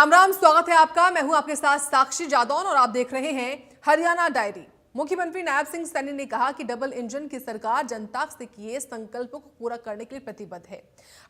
राम राम, स्वागत है आपका। मैं हूं आपके साथ साक्षी जादौन और आप देख रहे हैं हरियाणा डायरी। मुख्यमंत्री नायब सिंह सैनी ने कहा कि डबल इंजन की सरकार जनता से किए संकल्पों को पूरा करने के लिए प्रतिबद्ध है।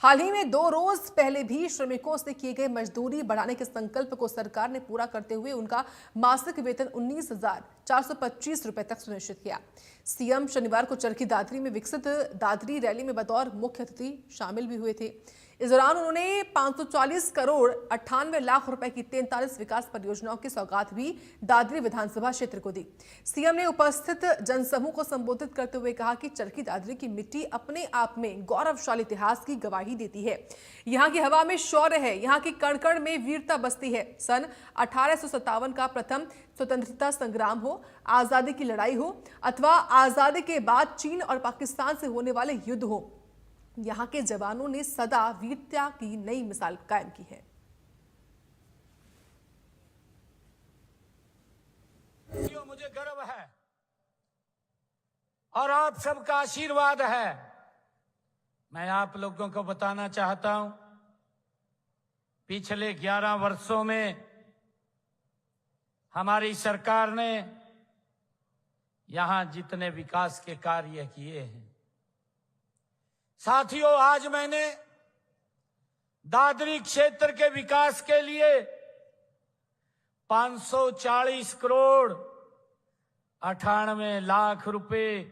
हाल ही में 2 रोज पहले भी श्रमिकों से किए गए मजदूरी बढ़ाने के संकल्प को सरकार ने पूरा करते हुए उनका मासिक वेतन 19,425 रुपए तक सुनिश्चित किया। सीएम शनिवार को चरखी दादरी में विकसित दादरी रैली में बतौर मुख्य अतिथि शामिल भी हुए थे। इस दौरान उन्होंने 540 करोड़ 98 लाख रुपए की 43 विकास परियोजनाओं की सौगात भी दादरी विधानसभा क्षेत्र को दी। सीएम ने उपस्थित जनसमूह को संबोधित करते हुए कहा कि चरखी दादरी की मिट्टी अपने आप में गौरवशाली इतिहास की गवाही देती है। यहाँ की हवा में शौर्य है, यहाँ की कण-कण में वीरता बसती है। सन 1857 का प्रथम स्वतंत्रता संग्राम हो, आजादी की लड़ाई हो अथवा आजादी के बाद चीन और पाकिस्तान से होने वाले युद्ध हो, यहाँ के जवानों ने सदा वीरता की नई मिसाल कायम की है। मुझे गर्व है और आप सबका आशीर्वाद है। मैं आप लोगों को बताना चाहता हूं, पिछले 11 वर्षों में हमारी सरकार ने यहां जितने विकास के कार्य किए हैं, साथियों, आज मैंने दादरी क्षेत्र के विकास के लिए 540 करोड़ 98 लाख रुपए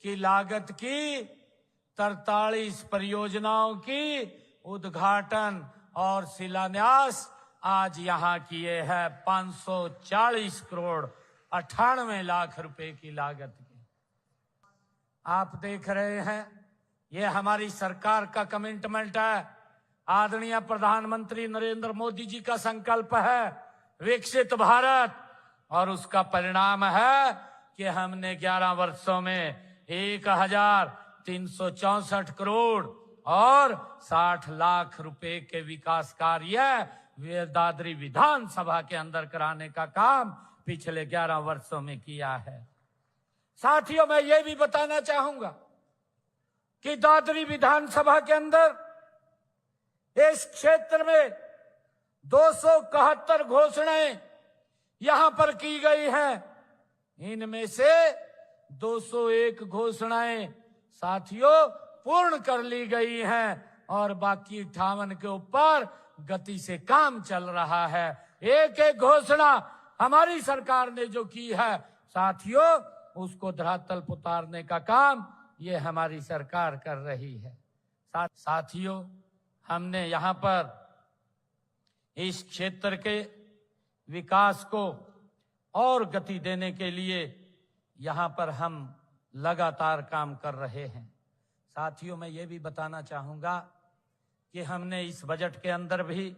की लागत की 43 परियोजनाओं की उद्घाटन और शिलान्यास आज यहां किए हैं। 540 करोड़ 98 लाख रुपए की लागत की। आप देख रहे हैं, ये हमारी सरकार का कमिटमेंट है। आदरणीय प्रधानमंत्री नरेंद्र मोदी जी का संकल्प है विकसित भारत, और उसका परिणाम है कि हमने 11 वर्षों में 1,364 करोड़ और 60 लाख रुपए के विकास कार्य दादरी विधानसभा के अंदर कराने का काम पिछले 11 वर्षों में किया है। साथियों, मैं ये भी बताना चाहूंगा कि दादरी विधानसभा के अंदर इस क्षेत्र में 271 घोषणाएं यहां पर की गई हैं। इनमें से 201 घोषणाएं साथियों पूर्ण कर ली गई हैं और बाकी 58 के ऊपर गति से काम चल रहा है। एक एक घोषणा हमारी सरकार ने जो की है साथियों, उसको धरातल पर उतारने का काम ये हमारी सरकार कर रही है। साथियों, हमने यहाँ पर इस क्षेत्र के विकास को और गति देने के लिए यहाँ पर हम लगातार काम कर रहे हैं। साथियों, मैं ये भी बताना चाहूँगा कि हमने इस बजट के अंदर भी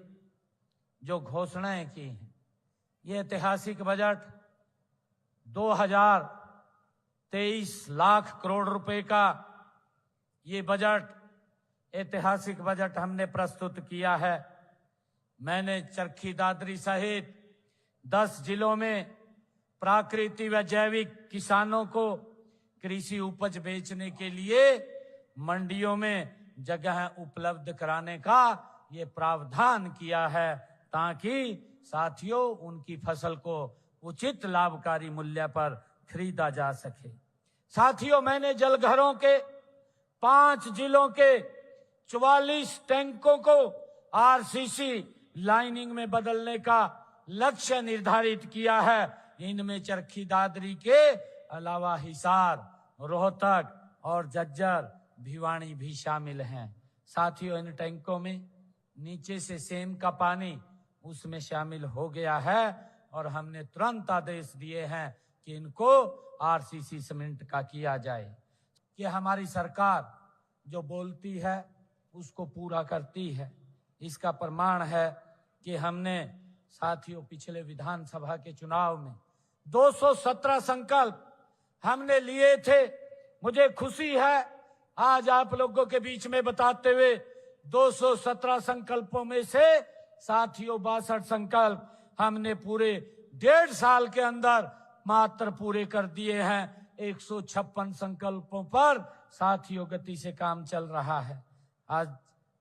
जो घोषणाएं की हैं, ये ऐतिहासिक बजट 2023 लाख करोड़ रुपए का ये बजट, ऐतिहासिक बजट हमने प्रस्तुत किया है। मैंने चरखी दादरी सहित 10 जिलों में प्राकृतिक व जैविक किसानों को कृषि उपज बेचने के लिए मंडियों में जगह उपलब्ध कराने का ये प्रावधान किया है, ताकि साथियों उनकी फसल को उचित लाभकारी मूल्य पर खरीदा जा सके। साथियों, मैंने जलघरों के 5 जिलों के 44 टैंकों को आरसीसी लाइनिंग में बदलने का लक्ष्य निर्धारित किया है। इनमें चरखी दादरी के अलावा हिसार, रोहतक और झज्जर, भिवानी भी शामिल हैं। साथियों, इन टैंकों में नीचे से सेम का पानी उसमें शामिल हो गया है और हमने तुरंत आदेश दिए हैं कि इनको आरसीसी सीमेंट का किया जाए। कि हमारी सरकार जो बोलती है उसको पूरा करती है। इसका प्रमाण है कि हमने साथियों पिछले विधानसभा के चुनाव में 217 संकल्प हमने लिए थे। मुझे खुशी है आज आप लोगों के बीच में बताते हुए 217 संकल्पों में से साथियों 62 संकल्प हमने पूरे 1.5 साल के अंदर मात्र पूरे कर दिए हैं। 156 संकल्पों पर साथियों गति से काम चल रहा है। आज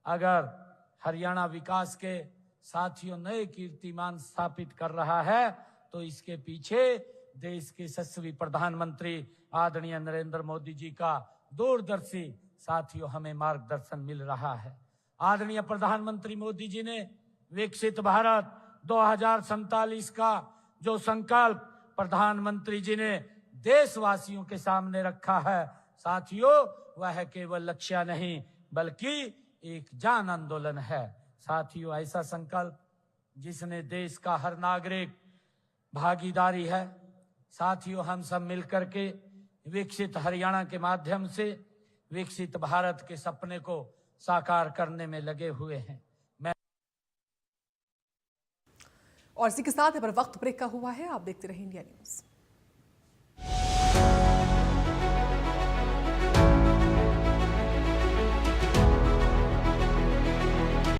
अगर हरियाणा विकास के साथियों नए कीर्तिमान स्थापित कर रहा है, तो इसके पीछे देश के यशस्वी प्रधानमंत्री आदरणीय नरेंद्र मोदी जी का दूरदर्शी साथियों हमें मार्गदर्शन मिल रहा है। आदरणीय प्रधानमंत्री मोदी जी ने विकसित भारत 2047 का जो संकल्प प्रधानमंत्री जी ने देशवासियों के सामने रखा है साथियों, वह केवल लक्ष्य नहीं बल्कि एक जन आंदोलन है। साथियों, ऐसा संकल्प जिसने देश का हर नागरिक भागीदारी है। साथियों, हम सब मिलकर के विकसित हरियाणा के माध्यम से विकसित भारत के सपने को साकार करने में लगे हुए हैं। और इसी के साथ पर वक्त ब्रेक का हुआ है। आप देखते रहिए इंडिया न्यूज।